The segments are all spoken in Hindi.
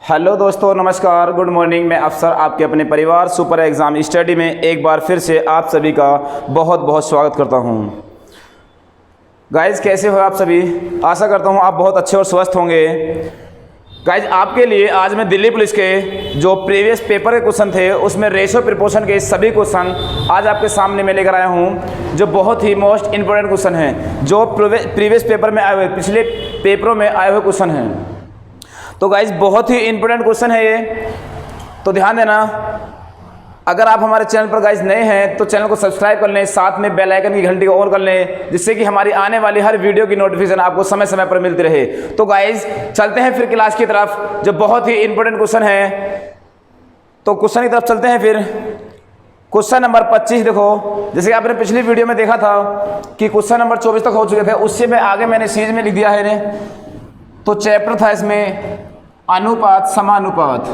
हेलो दोस्तों, नमस्कार, गुड मॉर्निंग। मैं अफसर आपके अपने परिवार सुपर एग्ज़ाम स्टडी में एक बार फिर से आप सभी का बहुत बहुत स्वागत करता हूं। गाइज, कैसे हो आप सभी? आशा करता हूं आप बहुत अच्छे और स्वस्थ होंगे। गाइज, आपके लिए आज मैं दिल्ली पुलिस के जो प्रीवियस पेपर के क्वेश्चन थे उसमें रेशो प्रिपोर्शन के सभी क्वेश्चन आज आपके सामने मैं लेकर आया हूं, जो बहुत ही मोस्ट इंपॉर्टेंट क्वेश्चन हैं, जो प्रीवियस पेपर में आए हुए, पिछले पेपरों में आए हुए क्वेश्चन हैं। तो गाइज, बहुत ही इंपॉर्टेंट क्वेश्चन है ये, तो ध्यान देना। अगर आप हमारे चैनल पर गाइज नए हैं तो चैनल को सब्सक्राइब कर लें, साथ में बेल आइकन की घंटी को ऑन कर लें, जिससे कि हमारी आने वाली हर वीडियो की नोटिफिकेशन आपको समय समय पर मिलती रहे। तो गाइज, चलते हैं फिर क्लास की तरफ, जो बहुत ही इंपॉर्टेंट क्वेश्चन है। तो क्वेश्चन की तरफ चलते हैं फिर। क्वेश्चन नंबर 25 देखो, जैसे कि आपने पिछली वीडियो में देखा था कि क्वेश्चन नंबर 24 तक हो चुके थे, उससे मैं आगे मैंने सीरीज में लिख दिया है इन्हें। तो चैप्टर था इसमें अनुपात समानुपात,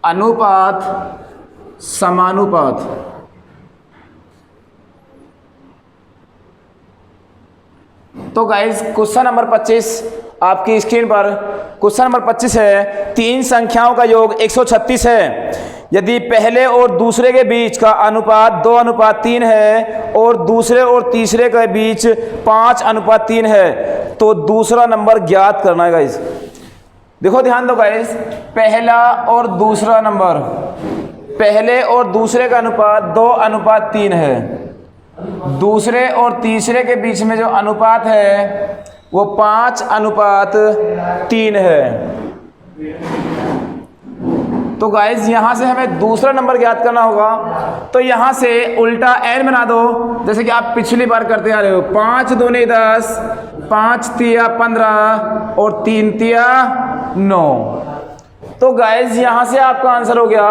अनुपात समानुपात। तो गाइज, क्वेश्चन नंबर 25 आपकी स्क्रीन पर क्वेश्चन नंबर 25 है। तीन संख्याओं का योग 136 है। यदि पहले और दूसरे के बीच का अनुपात 2:3 है और दूसरे और तीसरे के बीच 5:3 है, तो दूसरा नंबर ज्ञात करना है। गाइज देखो, ध्यान दो गाइज, पहला और दूसरा नंबर, पहले और दूसरे का अनुपात 2:3 है। दूसरे और तीसरे के बीच में जो अनुपात है वो 5:3 है। तो गाइज, यहां से हमें दूसरा नंबर ज्ञात करना होगा। तो यहां से उल्टा n बना दो, जैसे कि आप पिछली बार करते आ रहे हो। 5 दूनी 10, 5 तिया 15 और 3 तिया 9। तो गाइज, यहां से आपका आंसर हो गया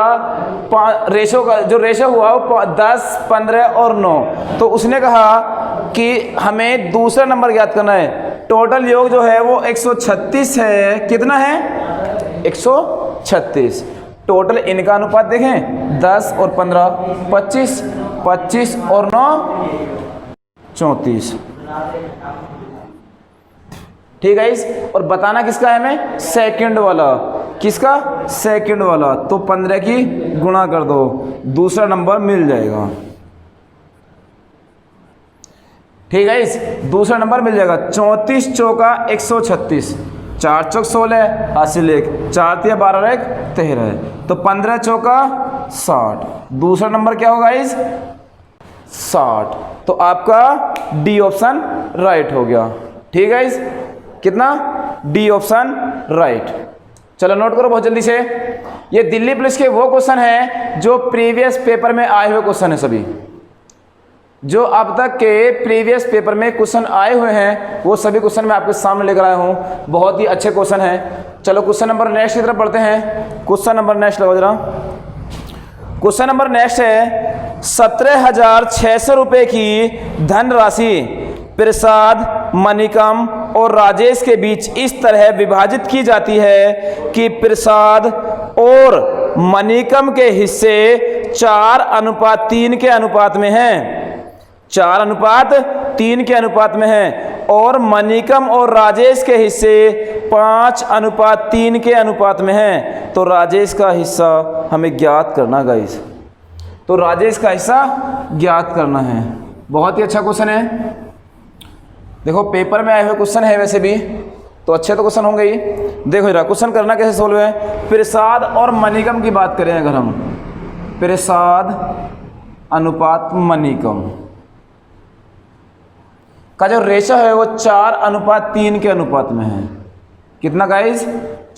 रेशो का, जो रेशो हुआ वो 10, 15 और 9। तो उसने कहा कि हमें दूसरा नंबर ज्ञात करना है। टोटल योग जो है वो 136 है। कितना है? 136। टोटल इनका अनुपात देखें, 10 और 15 25, 25 और 9 34। ठीक है इस, और बताना किसका है हमें? सेकंड वाला। किसका? सेकंड वाला। तो 15 की गुणा कर दो, दूसरा नंबर मिल जाएगा। ठीक है इस, दूसरा नंबर मिल जाएगा। 34 चौका 136, 4 चौक 16, हासिल 1, 4 तिया 12 1 13। तो 15 चौका 60। दूसरा नंबर क्या होगा इस? 60। तो आपका डी ऑप्शन राइट हो गया। ठीक है इस, कितना? D option right. चलो नोट करो बहुत जल्दी से। ये दिल्ली पुलिस के वो क्वेश्चन है जो प्रीवियस पेपर में आए हुए क्वेश्चन है। सभी जो अब तक के प्रीवियस पेपर में क्वेश्चन आए हुए हैं वो सभी क्वेश्चन मैं आपके सामने लेकर आया हूं। बहुत ही अच्छे क्वेश्चन हैं। चलो क्वेश्चन नंबर नेक्स्ट की तरफ बढ़ते हैं। क्वेश्चन नंबर नेक्स्ट लगाओ जरा। क्वेश्चन नंबर नेक्स्ट है, 17,600 रुपये की धनराशि प्रसाद, मणिकम और राजेश के बीच इस तरह विभाजित की जाती है कि प्रसाद और मणिकम के हिस्से 4:3 के अनुपात में हैं। 4:3 के अनुपात में है, और मणिकम और राजेश के हिस्से 5:3 के अनुपात में हैं। तो राजेश का हिस्सा हमें ज्ञात करना गाइस। तो राजेश का हिस्सा ज्ञात करना है। बहुत ही अच्छा क्वेश्चन है। देखो, पेपर में आए हुए क्वेश्चन है वैसे भी, तो अच्छे तो क्वेश्चन होंगे ही। देखो जरा क्वेश्चन करना कैसे सोल्व है। प्रसाद और मणिकम की बात करें अगर हम, प्रसाद अनुपात मणिकम का जो रेशो है वो 4:3 के अनुपात में है। कितना गाइस?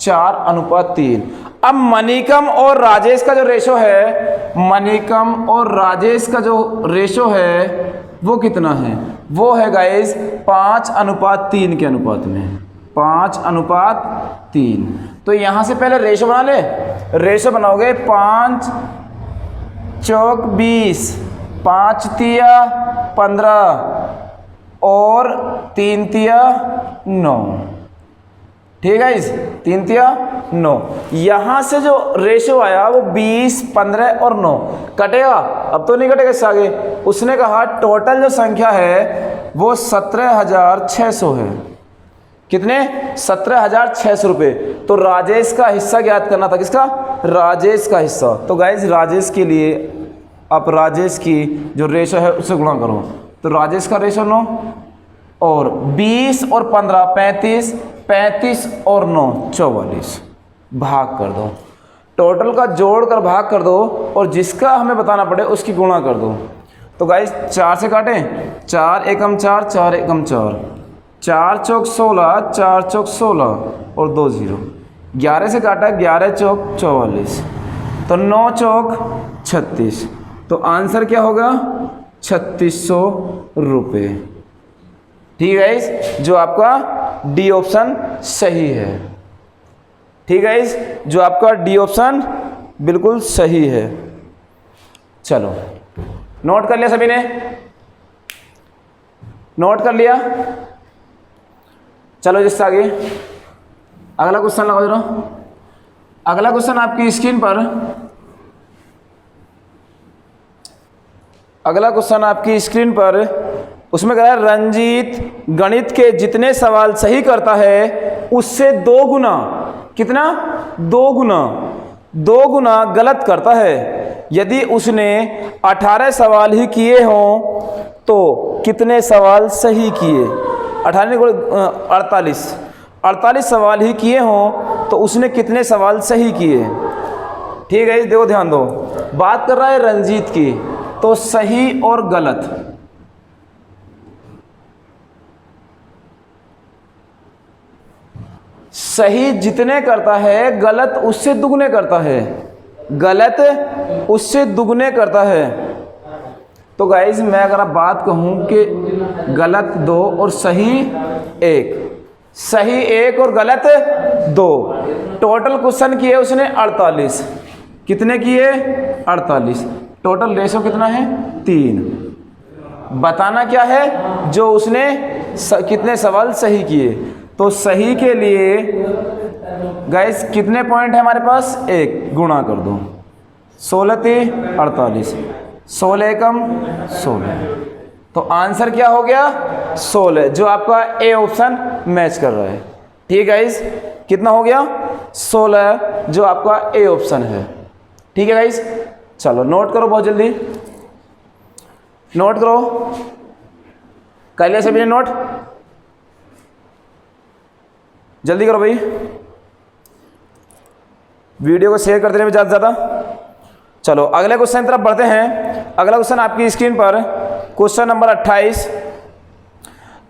4:3। अब मणिकम और राजेश का जो रेशो है, मणिकम और राजेश का जो रेशो है वो कितना है? वो है गाइस 5:3 के अनुपात में। 5:3। तो यहां से पहले रेशो बना ले। रेशो बनाओगे 5 चौक 20, 5 तिया 15 और 3 तिया 9। ठीक है इस, 3 तिया 9। यहां से जो रेशो आया वो 20, 15 और 9 कटेगा। अब तो नहीं कटेगा इससे आगे। उसने कहा टोटल जो संख्या है वो 17,600 है। कितने? 17,600 रुपये। तो राजेश का हिस्सा ज्ञात करना था। किसका? राजेश का हिस्सा। तो गाइज राजेश के लिए आप राजेश की जो रेशो है उससे गुणा करो। तो राजेश का रेशो 9 और 20 और 15 35, 35 और 9 44, भाग कर दो। टोटल का जोड़ कर भाग कर दो और जिसका हमें बताना पड़े उसकी गुणा कर दो। तो गाइज 4 से काटें, 4 एकम 4, 4 एकम 4, 4 चौक 16, 4 चौक 16 और 2 0। 11 से काटा, 11 चौक 44, तो 9 चौक 36। तो आंसर क्या होगा? 3600 रुपये। ठीक है गाइस, जो आपका डी ऑप्शन सही है। ठीक है गाइस, जो आपका डी ऑप्शन बिल्कुल सही है। चलो नोट कर लिया सभी ने? नोट कर लिया? चलो जिससे आगे अगला क्वेश्चन लगाओ जरा। अगला क्वेश्चन आपकी स्क्रीन पर, अगला क्वेश्चन आपकी स्क्रीन पर, उसमें कह रहा है रंजीत गणित के जितने सवाल सही करता है उससे 2 गुना, कितना? 2 गुना गलत करता है। यदि उसने 18 सवाल ही किए हों तो कितने सवाल सही किए? 48 सवाल ही किए हों तो उसने कितने सवाल सही किए? ठीक है, देखो ध्यान दो, बात कर रहा है रंजीत की, तो सही और गलत, सही जितने करता है गलत उससे दुगने करता है, गलत उससे दुगने करता है। तो गाइज मैं अगर आप बात कहूं कि गलत 2 और सही 1, सही 1 और गलत 2, टोटल क्वेश्चन किए उसने 48, कितने किए? 48। टोटल रेशो कितना है? 3। बताना क्या है? जो उसने कितने सवाल सही किए। तो सही के लिए गाइस कितने पॉइंट है हमारे पास? 1, गुणा कर दो, 16 3 48, 16 एकम 16। तो आंसर क्या हो गया? 16, जो आपका ए ऑप्शन मैच कर रहा है। ठीक है गाइस, कितना हो गया? 16, जो आपका ए ऑप्शन है। ठीक है गाइस, चलो नोट करो, बहुत जल्दी नोट करो। कर लिया सभी ने नोट? जल्दी करो भाई, वीडियो को शेयर करते रहे ज़्यादा से ज़्यादा। चलो अगले क्वेश्चन की तरफ बढ़ते हैं। अगला क्वेश्चन आपकी स्क्रीन पर, क्वेश्चन नंबर 28।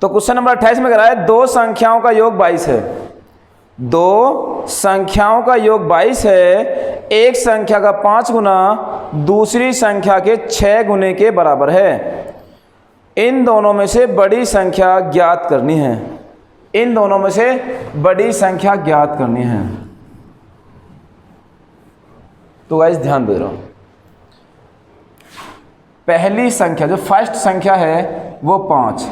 तो क्वेश्चन नंबर 28 में कह रहा है 2 संख्याओं का योग 22 है। 2 संख्याओं का योग 22 है। एक संख्या का 5 गुना दूसरी संख्या के 6 गुने के बराबर है। इन दोनों में से बड़ी संख्या ज्ञात करनी है। इन दोनों में से बड़ी संख्या ज्ञात करनी है। तो गाइस ध्यान दे रहा हूं, पहली संख्या जो फर्स्ट संख्या है वो 5,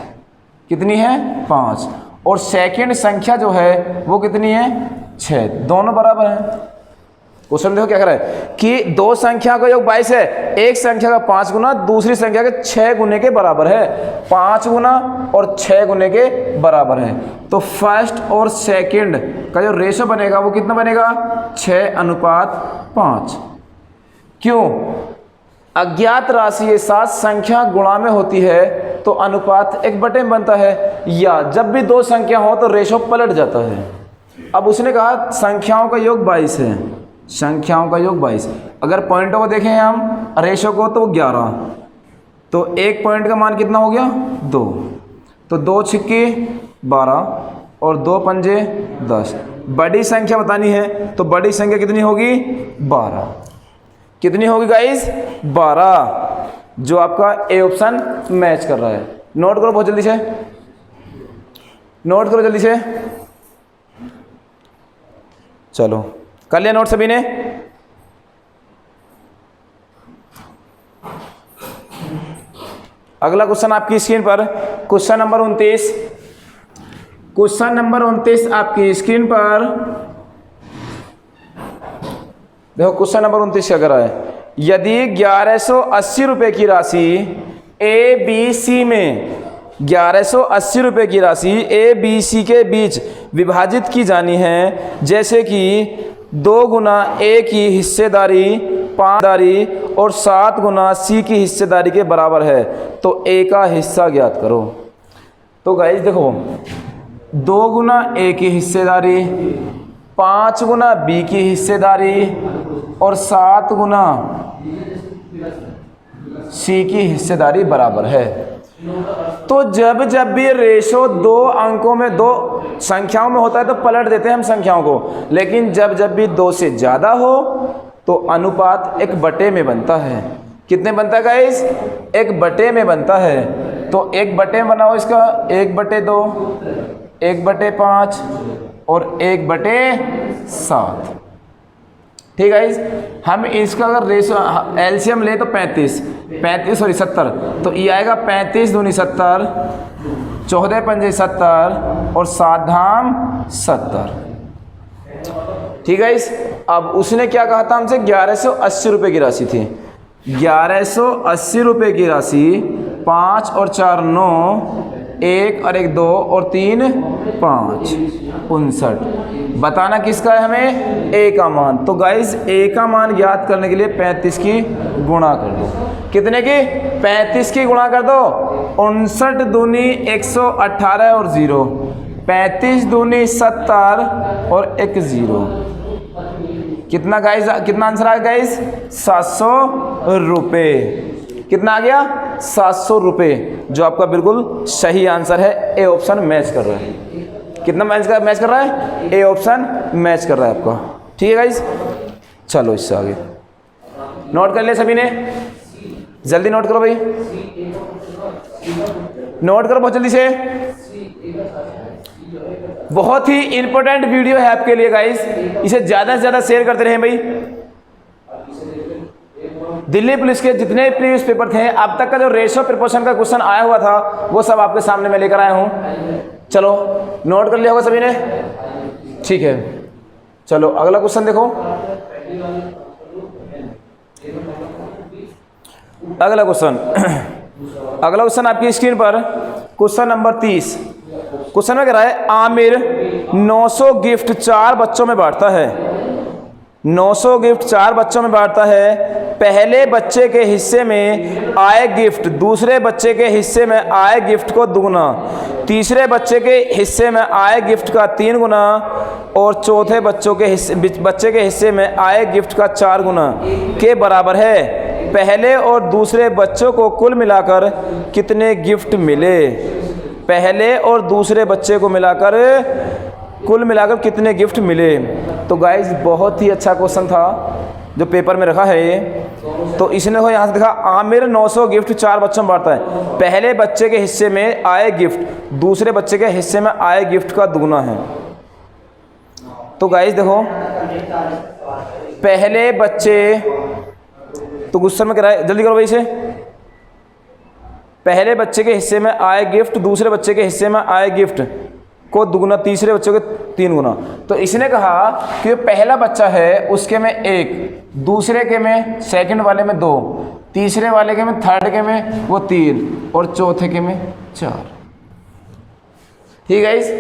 कितनी है? 5। और सेकंड संख्या जो है वो कितनी है? 6, दोनों बराबर हैं। क्वेश्चन देखो क्या कर रहा है कि 2 संख्या का योग 22 है, एक संख्या का 5 गुना दूसरी संख्या के 6 गुने के बराबर है। 5 गुना और 6 गुने के बराबर है। तो फर्स्ट और सेकंड का जो रेशो बनेगा वो कितना बनेगा? 6:5। क्यों? अज्ञात राशि के साथ संख्या गुणा में होती है तो अनुपात 1/में बनता है, या जब भी 2 संख्या हो तो रेशो पलट जाता है। अब उसने कहा संख्याओं का योग 22 है, संख्याओं का योग 22। अगर पॉइंटों को देखें हम रेशो को तो 11, तो एक पॉइंट का मान कितना हो गया? 2। तो 2 छिक्के 12 और 2 पंजे 10। बड़ी संख्या बतानी है तो बड़ी संख्या कितनी होगी? 12। कितनी होगी गाइस? 12, जो आपका ए ऑप्शन मैच कर रहा है। नोट करो बहुत जल्दी से, नोट करो जल्दी से। चलो कर लिया नोट सभी ने? अगला क्वेश्चन आपकी स्क्रीन पर, क्वेश्चन नंबर 29। क्वेश्चन नंबर 29 आपकी स्क्रीन पर देखो। क्वेश्चन नंबर 29 क्या कर रहा है? यदि 1180 रुपए की राशि ए बी सी में 1180 रुपये की राशि ए बी सी के बीच विभाजित की जानी है, जैसे कि 2 गुना ए की हिस्सेदारी 5 और 7 गुना सी की हिस्सेदारी के बराबर है, तो ए का हिस्सा ज्ञात करो। तो गाइस देखो, 2 गुना ए की हिस्सेदारी, 5 गुना बी की हिस्सेदारी और 7 गुना सी की हिस्सेदारी बराबर है। तो जब जब भी रेशो 2 अंकों में 2 संख्याओं में होता है तो पलट देते हैं हम संख्याओं को, लेकिन जब जब भी 2 से ज़्यादा हो तो अनुपात 1/, में बनता है। कितने बनता है गाइस? 1/, में बनता है। तो 1/, में बनाओ इसका 1/2, 1/5 और 1/7। ठीक है गाइस, हम इसका अगर रेशो एलसीएम ले तो 70, तो ये आएगा 35 दूनी 70, 14 पंजे 70 और 7 धाम 70। ठीक है गाइस, अब उसने क्या कहा था हमसे? 1180 रुपये की राशि थी। 1180 रुपये की राशि 5 और 4 9, 1 और 1 2 और 3 5, 59। बताना किसका है हमें? ए का मान। तो गाइस ए का मान ज्ञात करने के लिए 35 की गुणा कर दो। कितने की? 35 की गुणा कर दो। 59 दूनी 118 और 0, 35 दूनी 70 और 1 0। कितना गाइस? कितना आंसर आ गया गाइस? 700 रुपये। कितना आ गया? 700 रुपये, जो आपका बिल्कुल सही आंसर है। ए ऑप्शन मैच कर रहा है। कितना मैच कर रहा है? ए ऑप्शन मैच कर रहा है आपका। ठीक है गाइस, चलो इससे आगे नोट कर ले सभी ने, जल्दी नोट करो भाई, नोट करो बहुत जल्दी से। बहुत ही इंपॉर्टेंट वीडियो है आपके लिए गाइस, इसे ज़्यादा से ज़्यादा शेयर करते रहें भाई। दिल्ली पुलिस के जितने प्रीवियस पेपर थे, अब तक का जो रेशो प्रोपोर्शन का क्वेश्चन आया हुआ था, वो सब आपके सामने मैं लेकर आया हूँ। चलो नोट कर लिया होगा सभी ने? ठीक है, चलो अगला क्वेश्चन देखो। अगला क्वेश्चन आपकी स्क्रीन पर क्वेश्चन नंबर 30। क्वेश्चन में कह रहा है, आमिर 900 गिफ्ट 4 बच्चों में बांटता है। 900 गिफ्ट 4 बच्चों में बांटता है। पहले बच्चे के हिस्से में आए गिफ्ट दूसरे बच्चे के हिस्से में आए गिफ्ट को दुगुना, तीसरे बच्चे के हिस्से में आए गिफ्ट का 3 गुना और चौथे बच्चे के हिस्से में आए गिफ्ट का 4 गुना के बराबर है। पहले और दूसरे बच्चों को कुल मिलाकर कितने गिफ्ट मिले? पहले और दूसरे बच्चे को मिलाकर कुल मिलाकर कितने गिफ्ट मिले? तो गाइज बहुत ही अच्छा क्वेश्चन था जो पेपर में रखा है ये। तो इसने तो यहाँ से देखा, आमिर 900 गिफ्ट 4 बच्चों में बांटता है। पहले बच्चे के हिस्से में आए गिफ्ट दूसरे बच्चे के हिस्से में आए गिफ्ट का दुगुना है। तो गाइज देखो, पहले बच्चे, तो क्वेश्चन में कह रहा है, जल्दी करो भाई इसे। पहले बच्चे के हिस्से में आए गिफ्ट दूसरे बच्चे के हिस्से में आए गिफ्ट को दुगुना, तीसरे बच्चे को 3 गुना। तो इसने कहा कि जो पहला बच्चा है उसके में 1, दूसरे के में, सेकंड वाले में 2, तीसरे वाले के में, थर्ड के में वो 3 और चौथे के में 4। ठीक है, इस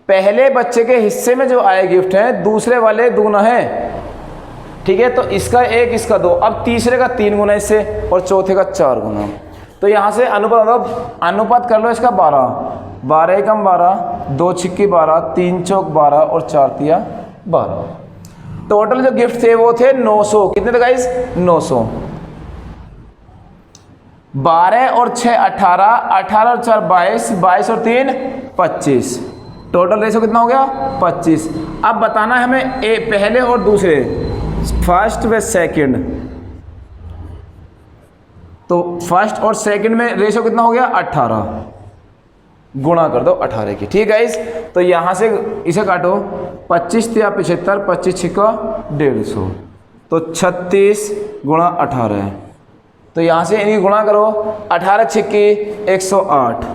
पहले बच्चे के हिस्से में जो आए गिफ्ट हैं दूसरे वाले दुगुना है। ठीक है, तो इसका 1 इसका 2, अब तीसरे का 3 गुना इससे और चौथे का 4 गुना। तो यहाँ से अनुपात कर लो इसका 12 एकम 12, 2 छिक्की 12, 3 चौक 12 और 4 तिया 12। टोटल जो गिफ्ट थे वो थे 900। कितने थे गाइस? 900। 12 और 6 18, 18 और 4 22, 22 और 3 25। टोटल रेशो कितना हो गया? 25। अब बताना है हमें पहले और दूसरे, फर्स्ट व सेकंड। तो फर्स्ट और सेकंड में रेशो कितना हो गया? 18। गुणा कर दो 18 की। ठीक है, इस तो यहाँ से इसे काटो, 25 या 75, 25 छिक्का 150, तो 36 गुणा 18। तो यहाँ से इनकी गुणा करो, 18 छिक्की 108,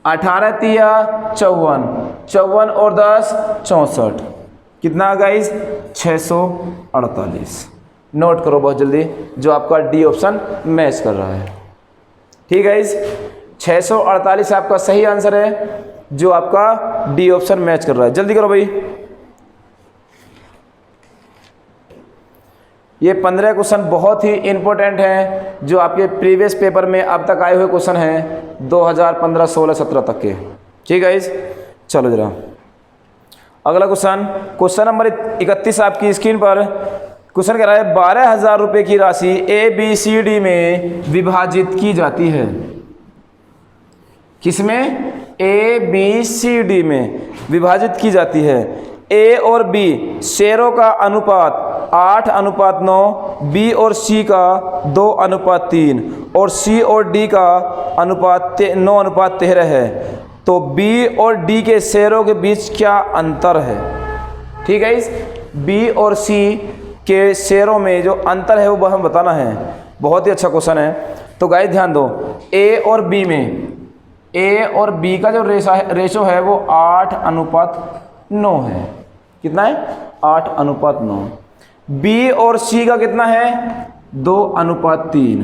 18 तिया 54, 54 और 10 64। कितना गाइस? 648। नोट करो बहुत जल्दी, जो आपका डी ऑप्शन मैच कर रहा है। ठीक है गाइस, 648 आपका सही आंसर है, जो आपका डी ऑप्शन मैच कर रहा है। जल्दी करो भाई। ये 15 क्वेश्चन बहुत ही इंपॉर्टेंट हैं, जो आपके प्रीवियस पेपर में अब तक आए हुए क्वेश्चन हैं 2015, 16, 17 तक के। ठीक है गाइस, चलो जरा अगला क्वेश्चन नंबर 31 आपकी स्क्रीन पर। क्वेश्चन कह रहा है 12,000 रुपये की राशि ABCD में विभाजित की जाती है। किसमें? ABCD में विभाजित की जाती है। A और B शेयरों का अनुपात 8:9, B और C का 2:3 और C और D का अनुपात 9:13 है। तो B और D के शेयरों के बीच क्या अंतर है? ठीक है, इस B और C के शेयरों में जो अंतर है वो हमें बताना है। बहुत ही अच्छा क्वेश्चन है। तो गाइस ध्यान दो, A और B में A और B का जो रेशो है वो 8:9 है। कितना है? 8:9। B और C का कितना है? 2:3।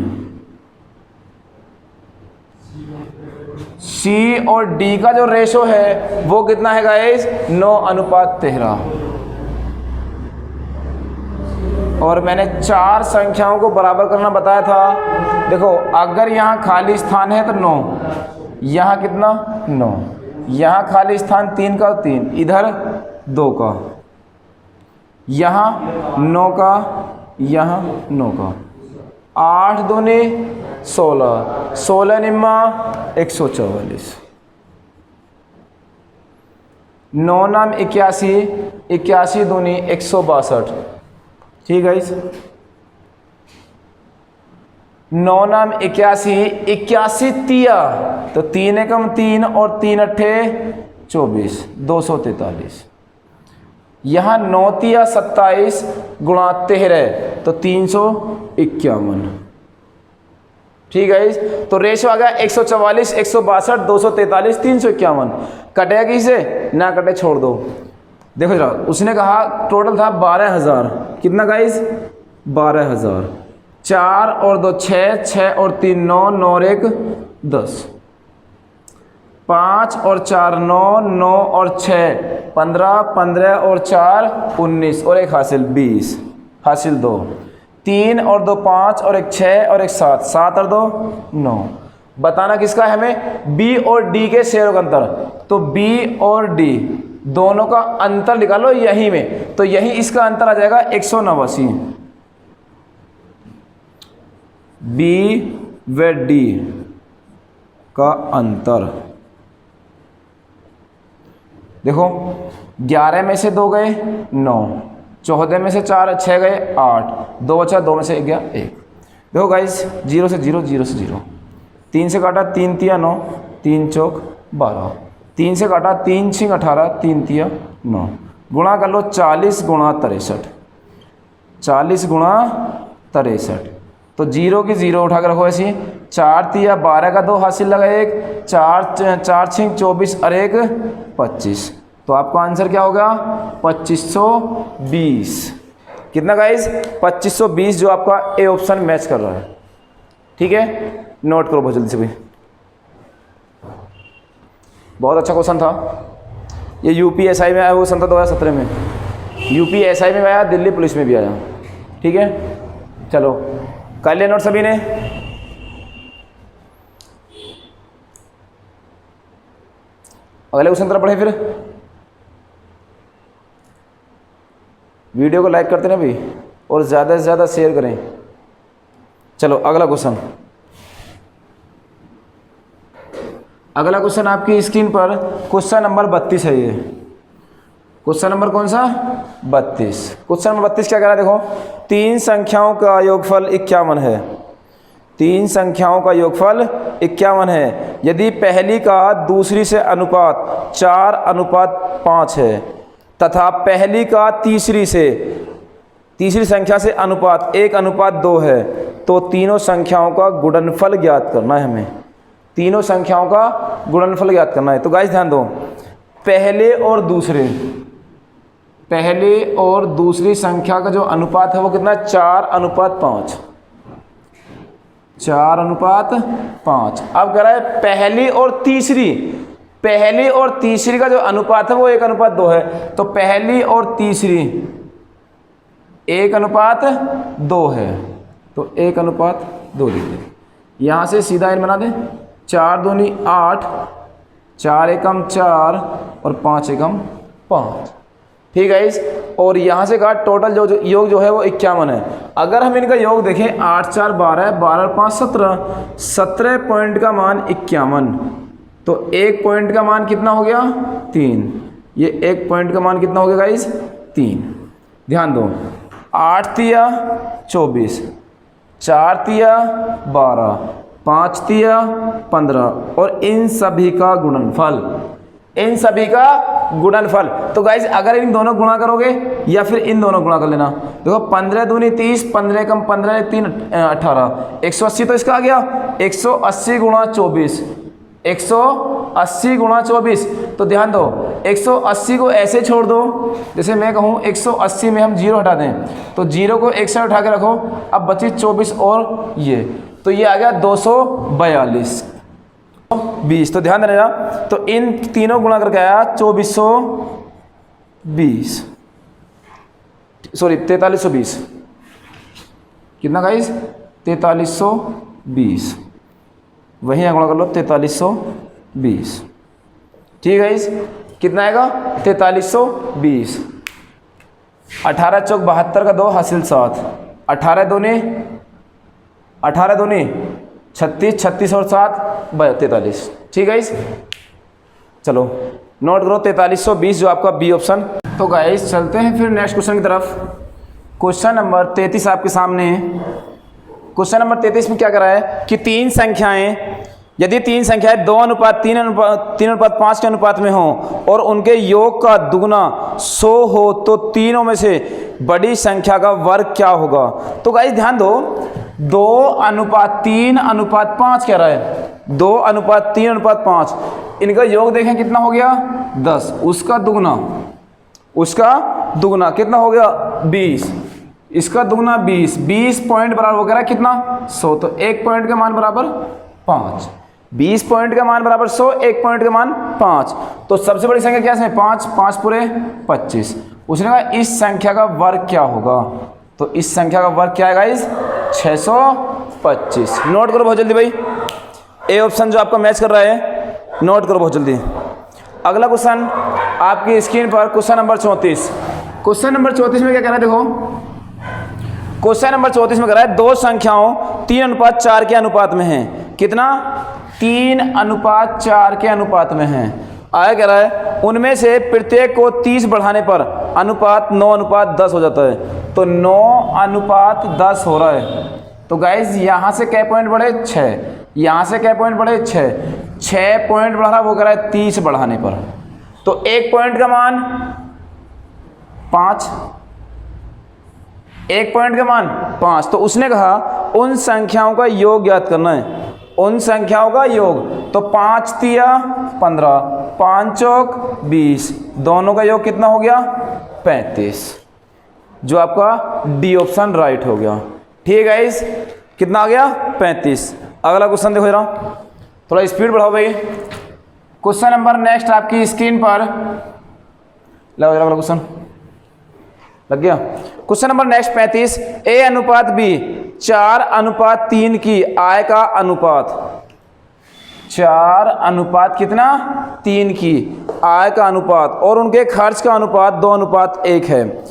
C और D का जो रेशो है वो कितना है गाइस? 9:13। और मैंने 4 संख्याओं को बराबर करना बताया था। देखो, अगर यहाँ खाली स्थान है तो 9, यहाँ कितना? 9, यहाँ खाली स्थान 3 का 3, इधर 2 का, यहाँ 9 का, यहाँ 9 का। 8 दूनी 16, 16 निम्मा 144, 9 नाम 81, 81 दूनी 162। ठीक है, 9 नाम 81, 81 तिया तो 3 एकम 3 और 3 अट्ठे 24, 243। यहाँ 9 तिया 27 गुणा 13 तो 351। ठीक है, तो रेशो आ गया 144, 162, 243, 351। कटेगा किसे? ना कटे, छोड़ दो। देखो जरा, उसने कहा टोटल था 12,000। कितना गाइस? 12,000। 4 और 2 6, 6 और 3 9, 9 और 1 10, 5 और 4 9, 9 और 6 15, 15 और 4 19 और 1 हासिल 20, हासिल 2, 3 और 2 5 और 1 6 और 1 7, 7 और 2 9। बताना किसका है हमें? B और D के शेयरों का अंतर। तो B और D दोनों का अंतर निकालो यहीं में, तो यहीं इसका अंतर आ जाएगा 189। B व D का अंतर देखो, 11 में से 2 गए 9, 14 में से 4 6 गए 8, 2 बचा, 2 में से 1 गया 1। देखो गाइस, 0 से 0, 0 से 0, 3 से काटा 3 तिया 9, 3 चौक 12, 3 से काटा 3 छिंग 18, 3 तिया 9। गुणा कर लो 40 गुणा 63, 40 गुणा 63। तो 0 की 0 उठा कर रखो ऐसी। 4 तिया 12 का 2 हासिल लगा 1, 4 छिंग 24 और 1 25। तो आपका आंसर क्या होगा? 2520। कितना गाइस? 2520, जो आपका ए ऑप्शन मैच कर रहा है। ठीक है, नोट करो बहुत जल्दी से भाई। बहुत अच्छा क्वेश्चन था ये। यूपीएसआई में आया हुआ क्वेश्चन था 2017 में। यूपीएसआई में आया, दिल्ली पुलिस में भी आया। ठीक है, चलो कर लिया नोट सभी ने? अगले क्वेश्चन तरफ पढ़े फिर। वीडियो को लाइक करते ना भाई, और ज़्यादा से ज़्यादा शेयर करें। चलो अगला क्वेश्चन। अगला क्वेश्चन आपकी स्क्रीन पर क्वेश्चन नंबर 32 है। ये क्वेश्चन नंबर कौन सा? 32। क्वेश्चन नंबर 32 क्या कह रहा है? देखो, 3 संख्याओं का योगफल 51 है। 3 संख्याओं का योगफल 51 है। यदि पहली का दूसरी से अनुपात 4:5 है तथा पहली का तीसरी संख्या से अनुपात 1:2 है, तो तीनों संख्याओं का गुणनफल ज्ञात करना है हमें। तीनों संख्याओं का गुणनफल ज्ञात करना है। तो गाइस ध्यान दो, पहले और दूसरी संख्या का जो अनुपात है वो कितना है? 4:5। 4:5। अब कह रहा है पहली और तीसरी का जो अनुपात है वो 1:2 है। तो पहली और तीसरी 1:2 है, तो 1:2 लिख दें। यहाँ से सीधा इन बना दें, 4 दूनी 8, 4 एकम 4 और 5 एकम 5। ठीक है इस, और यहाँ से कहा टोटल जो योग जो है वो 51 है। अगर हम इनका योग देखें, 8 4 12, 12 और 5 17, 17 पॉइंट का मान 51। तो 1 पॉइंट का मान कितना हो गया? 3। ये 1 पॉइंट का मान कितना हो गया गाइस? 3। ध्यान दो, 8 तिया 24, 4 तिया 12, 5 तिया 15 और इन सभी का गुणनफल। तो गाइज अगर इन दोनों गुणा करोगे या फिर इन दोनों गुणा कर लेना, देखो 15 दूनी 30, 15 कम 15 3 18, 180 तो इसका आ गया। 180 गुणा 24, 180 गुणा 24। तो ध्यान दो, 180 को ऐसे छोड़ दो, जैसे मैं कहूँ 180 में हम 0 हटा दें, तो 0 को एक साइड उठा के रखो, अब बची 24 और ये, तो ये आ गया 242 20। तो ध्यान देना, तो इन तीनों गुणा करके आया 4320। कितना गाइस? 4320। वहीं गुणा कर लो 4320। ठीक है गाइस, कितना आएगा? 4320। 18 चौक 72 का 2 हासिल 7, 18 दूनी 36, 36 और 7 43। ठीक है गाइस, चलो नोट करो 4320 जो आपका बी ऑप्शन। तो गाइस चलते हैं फिर नेक्स्ट क्वेश्चन की तरफ। क्वेश्चन नंबर 33 आपके सामने है। क्वेश्चन नंबर 33 में क्या करा है कि तीन संख्याएं, यदि तीन संख्याएं 2:3:5 के अनुपात में हो और उनके योग का दुगुना 100 हो, तो तीनों में से बड़ी संख्या का वर्ग क्या होगा? तो गाइस ध्यान दो, 2:3:5 कह रहा है, 2:3:5। इनका योग देखें कितना हो गया? 10। उसका दुगुना कितना हो गया? 20। इसका दुगुना 20, 20 पॉइंट बराबर हो गया कितना? 100। तो 1 पॉइंट का मान बराबर 5। 20 पॉइंट का मान बराबर 100, 1 पॉइंट का मान 5। तो सबसे बड़ी संख्या क्या है? 5, 5 पूरे 25। उसने कहा इस संख्या का वर्ग क्या होगा? तो इस संख्या का वर्ग क्या है गाइस? 625। नोट करो बहुत जल्दी भाई, ए ऑप्शन जो आपका मैच कर रहा है, नोट करो बहुत जल्दी। अगला क्वेश्चन आपकी स्क्रीन पर, क्वेश्चन नंबर 34। क्वेश्चन नंबर 34 में क्या कह रहा है? देखो क्वेश्चन नंबर 34 में कह रहा है दो संख्याओं 3:4 के अनुपात में हैं। कितना? 3:4 के अनुपात में हैं। आया कह रहा है उनमें से प्रत्येक को 30 बढ़ाने पर अनुपात 9:10 हो जाता है। तो 9:10 हो रहा है। तो गाइज यहाँ से क्या पॉइंट बढ़े? 6। यहाँ से क्या पॉइंट बढ़े? 6। 6 पॉइंट बढ़ा, वो कह रहा है 30 बढ़ाने पर। तो 1 पॉइंट का मान 5, 1 पॉइंट का मान 5। तो उसने कहा उन संख्याओं का योग ज्ञात करना है, उन संख्याओं का योग। तो 5 तिया 15, 5 चौक 20, दोनों का योग कितना हो गया? 35। जो आपका डी ऑप्शन राइट हो गया। ठीक है गाइस, कितना आ गया? 35। अगला क्वेश्चन देखो जरा, थोड़ा स्पीड बढ़ाओ भाई। क्वेश्चन नंबर नेक्स्ट आपकी स्क्रीन पर लगाओ, अगला क्वेश्चन लग गया। क्वेश्चन नंबर नेक्स्ट 35, A/B 4:3 की आय का अनुपात, 4 कितना? 3 की आय का अनुपात और उनके खर्च का अनुपात 2:1 है।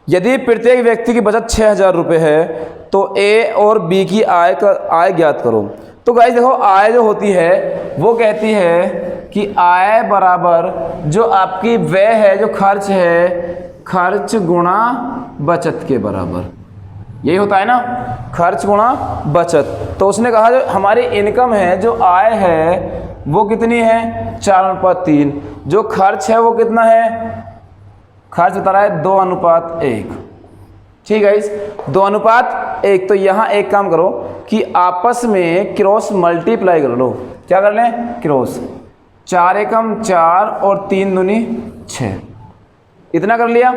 यदि प्रत्येक व्यक्ति की बचत 6000 रुपये है तो A और B की आय ज्ञात करो। तो गाइस देखो, आय जो होती है वो कहती है कि आय बराबर जो आपकी व्यय है, जो खर्च है, खर्च गुणा बचत के बराबर। यही होता है ना, खर्च गुणा बचत। तो उसने कहा जो हमारी इनकम है, जो आय है वो कितनी है? 4:3। जो खर्च है वो कितना है? खर्च बता रहा है 2:1। ठीक है इस 2:1। तो यहाँ एक काम करो कि आपस में क्रॉस मल्टीप्लाई कर लो। क्या कर लें? क्रॉस। 4 एकम 4 और 3 दूनी 6। इतना कर लिया।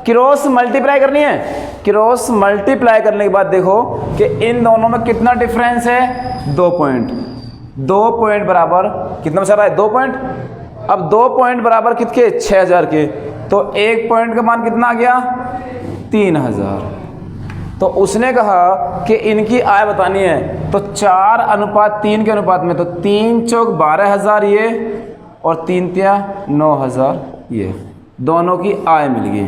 क्रॉस मल्टीप्लाई करनी है, क्रॉस मल्टीप्लाई करने के बाद देखो कि इन दोनों में कितना डिफरेंस है, 2 पॉइंट। 2 पॉइंट बराबर कितना बचा रहा है, 2 पॉइंट। अब 2 पॉइंट बराबर कितने, 6000 के, तो 1 पॉइंट का मान कितना आ गया, 3000। तो उसने कहा कि इनकी आय बतानी है, तो 4:3 के अनुपात में, तो 3 चौक 12,000 ये और 3 तिया 9,000 ये, दोनों की आय मिल गई।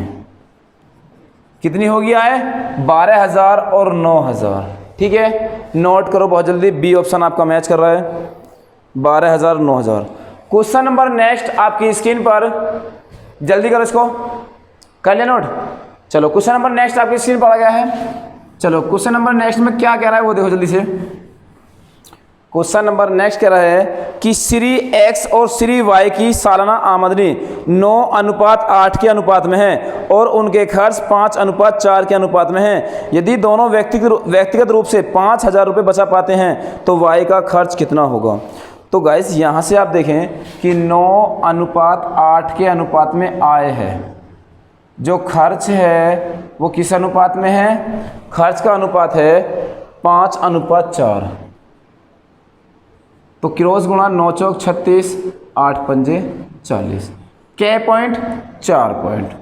कितनी होगी आय, 12,000 और 9,000। ठीक है, नोट करो बहुत जल्दी, बी ऑप्शन आपका मैच कर रहा है, 12,000 9,000। क्वेश्चन नंबर नेक्स्ट आपकी स्क्रीन पर, जल्दी करो इसको, कर लिया नोट। चलो क्वेश्चन नंबर नेक्स्ट आपकी स्क्रीन पर आ गया है। चलो क्वेश्चन नंबर नेक्स्ट में क्या कह रहा है वो देखो जल्दी से। क्वेश्चन नंबर नेक्स्ट कह रहा है कि श्री एक्स और श्री वाई की सालाना आमदनी 9:8 के अनुपात में है और उनके खर्च 5:4 के अनुपात में है। यदि दोनों व्यक्तिगत रूप से 5,000 रुपये बचा पाते हैं तो वाई का खर्च कितना होगा। तो गाइस यहाँ से आप देखें कि 9:8 के अनुपात में आय है, जो खर्च है वो किस अनुपात में है, खर्च का अनुपात है 5:4। तो क्रॉस गुणा 9 चौक 36, 8 पंजे 40, कै पॉइंट, 4 पॉइंट।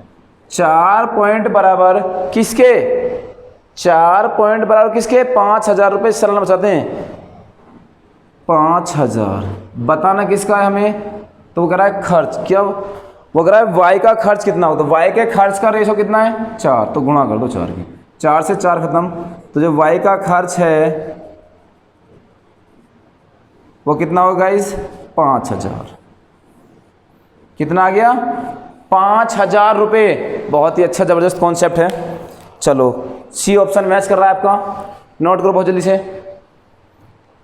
4 पॉइंट बराबर किसके, 4 पॉइंट बराबर किसके, 5,000 रुपये सालाना बचाते हैं, 5,000। बताना किसका है हमें, तो वो कह रहा है खर्च, क्या वो कह रहा है वाई का खर्च कितना हो, तो वाई के खर्च का रेशो कितना है, 4, तो गुणा कर दो 4 की, 4 से 4 खत्म। तो जो वाई का खर्च है वो कितना होगा गाइस, 5,000। कितना आ गया, 5,000 रुपये। बहुत ही अच्छा ज़बरदस्त कॉन्सेप्ट है। चलो सी ऑप्शन मैच कर रहा है आपका, नोट करो बहुत जल्दी से।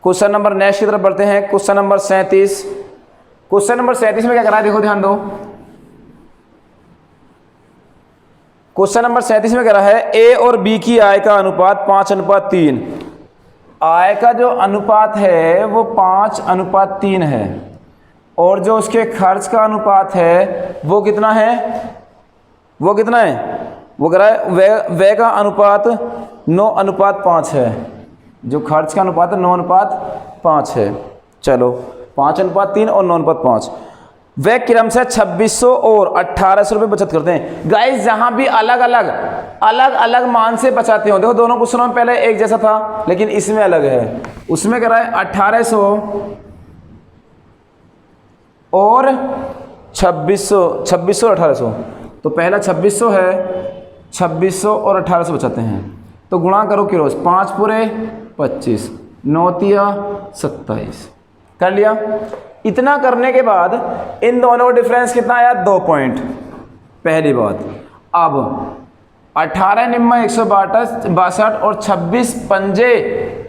क्वेश्चन नंबर नेक्स्ट की तरफ बढ़ते हैं, क्वेश्चन नंबर 37। क्वेश्चन नंबर 37 में क्या कर रहा है देखो, ध्यान दो। क्वेश्चन नंबर 37 में कह रहा है ए और बी की आय का अनुपात 5:3। आय का जो अनुपात है वो 5:3 है और जो उसके खर्च का अनुपात है वो कितना है, वो कितना है, वो कह रहा है व्यय का अनुपात 9:5 है। जो खर्च का अनुपात है 9:5 है। चलो 5:3 और 9:5। वे क्रम से 2600 और 1800 रुपये बचत करते हैं। गाइस जहां भी अलग अलग मान से बचाते हो, देखो दोनों क्वेश्चनों में पहले एक जैसा था लेकिन इसमें अलग है। उसमें कह रहा है 1800 और 2600 और 1800, तो पहला 2600 है, 2600 और 1800 बचाते हैं, तो गुणा करो क्रॉस, 5 पूरे 25, 9 तिया 27, कर लिया। इतना करने के बाद इन दोनों का डिफरेंस कितना आया, 2 पॉइंट। पहली बात, अब 18 निम्मा 162 और 26 पंजे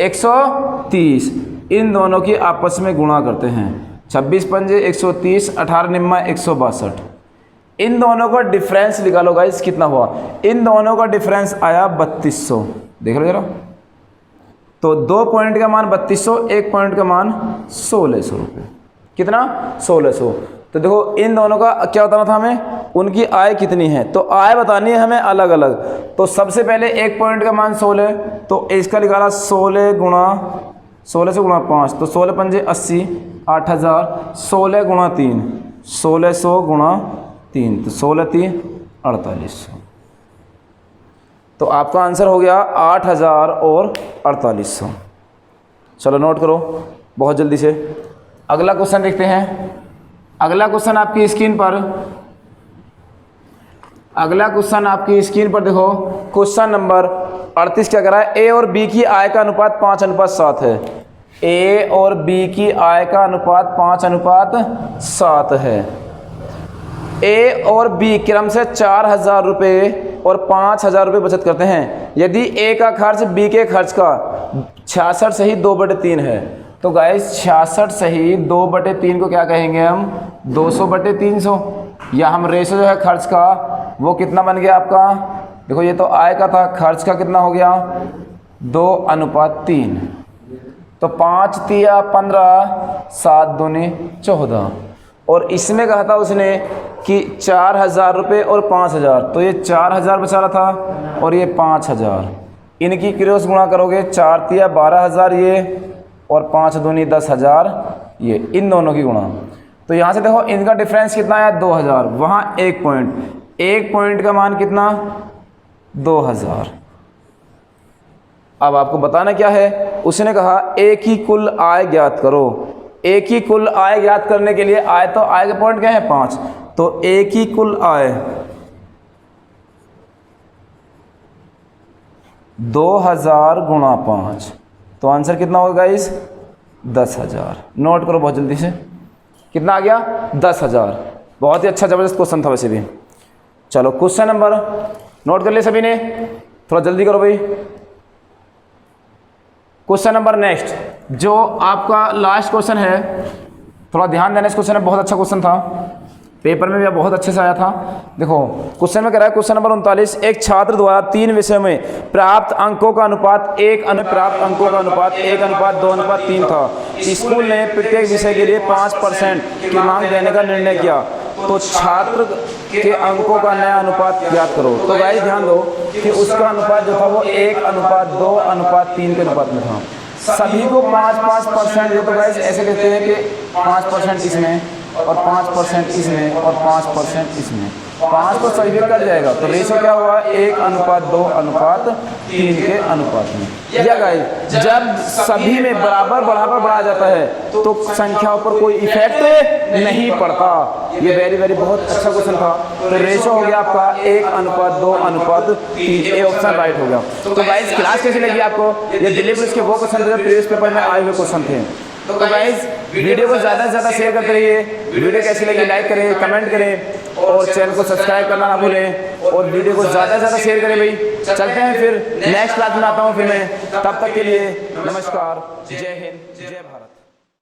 130, इन दोनों की आपस में गुणा करते हैं। 26 पंजे 130, 18 निम्मा 162, इन दोनों का डिफरेंस निकालो गाइस कितना हुआ। इन दोनों का डिफरेंस आया 3200, देख लो जरा। तो 2 पॉइंट का मान 3200, 1 पॉइंट का मान 1600 रुपये। कितना, 1600। तो देखो इन दोनों का क्या बताना था हमें, उनकी आय कितनी है, तो आय बतानी है हमें अलग अलग। तो सबसे पहले 1 पॉइंट का मान 16, तो इसका निकाला 16 से गुणा 5, तो 16 पंजे 80, 8000, 16 गुणा 3, 1600 गुणा 3, तो 16 3 4800। तो आपका आंसर हो गया 8000 और 4800। चलो नोट करो बहुत जल्दी से। अगला क्वेश्चन देखते हैं। अगला क्वेश्चन आपकी स्क्रीन पर, अगला क्वेश्चन आपकी स्क्रीन पर देखो। क्वेश्चन नंबर 38 क्या कर रहा है, ए और बी की आय का अनुपात 5:7 है। ए और बी की आय का अनुपात 5:7 है। ए और बी क्रम से 4000 रुपये और 5000 रुपये बचत करते हैं। यदि ए का खर्च बी के खर्च का 66 सही 2/3 है, तो गाइस 66 सही 2/3 को क्या कहेंगे हम, 200/300। या हम रेशो जो है खर्च का वो कितना बन गया आपका, देखो ये तो आय का था, खर्च का कितना हो गया 2:3। तो 5 तिया 15, 7 दूनी 14। और इसमें कहा था उसने कि 4,000 रुपये और 5,000, तो ये 4,000 बचा रहा था और ये 5,000, इनकी क्रॉस गुणा करोगे, 4 तिया 12,000 ये और 5 दूनी 10,000 ये, इन दोनों की गुणा। तो यहाँ से देखो इनका डिफरेंस कितना आया 2,000, वहाँ 1 पॉइंट का मान कितना 2,000। अब आपको बताना क्या है, उसने कहा एक ही कुल आय ज्ञात करो। एक ही कुल आय ज्ञात करने के लिए आय तो आय के पॉइंट क्या है 5, तो एक ही कुल आय 2,000 गुणा 5, तो आंसर कितना होगा गाइस 10,000। नोट करो बहुत जल्दी से, कितना आ गया 10,000। बहुत ही अच्छा ज़बरदस्त क्वेश्चन था वैसे भी। चलो क्वेश्चन नंबर नोट कर लिए सभी ने, थोड़ा जल्दी करो भाई। क्वेश्चन नंबर नेक्स्ट, जो आपका लास्ट क्वेश्चन है, थोड़ा ध्यान देना इस क्वेश्चन में, बहुत अच्छा क्वेश्चन था, पेपर में भी बहुत अच्छे से आया था। देखो क्वेश्चन में कह रहा है, क्वेश्चन नंबर 39, एक छात्र द्वारा 3 विषयों में प्राप्त अंकों का अनुपात 1:2:3 था। स्कूल ने प्रत्येक विषय के लिए 5% की मांग देने का निर्णय किया, तो छात्र के अंकों का नया अनुपात ज्ञात करो। तो गाइस ध्यान दो कि उसका अनुपात जो था वो 1:2:3 के अनुपात में था। सभी को 5% ये, तो गाइस ऐसे कहते हैं कि 5% इसमें और 5% इसमें और 5% इसमें, 5 तो सही कट जाएगा, तो रेशो क्या हुआ 1:2:3 के अनुपात में। या गाइस जब सभी में बराबर बढ़ा जाता है तो संख्याओं पर कोई इफेक्ट नहीं पड़ता। ये वेरी बहुत अच्छा क्वेश्चन था। तो रेशो हो गया आपका 1:2:3, ए ऑप्शन राइट हो गया। तो गाइस क्लास कैसी लगी आपको? ये दिल्ली पुलिस के वो क्वेश्चन थे जो प्रीवियस पेपर में आए हुए क्वेश्चन थे। तो गाइस वीडियो को ज़्यादा से ज़्यादा शेयर करते रहिए। वीडियो कैसी लगी लाइक करें, कमेंट करें और चैनल को सब्सक्राइब करना ना भूलें, और वीडियो को ज़्यादा से ज़्यादा शेयर करें भाई। चलते हैं फिर नेक्स्ट क्लास में आता हूँ फिर मैं, तब तक के लिए नमस्कार, जय हिंद, जय भारत।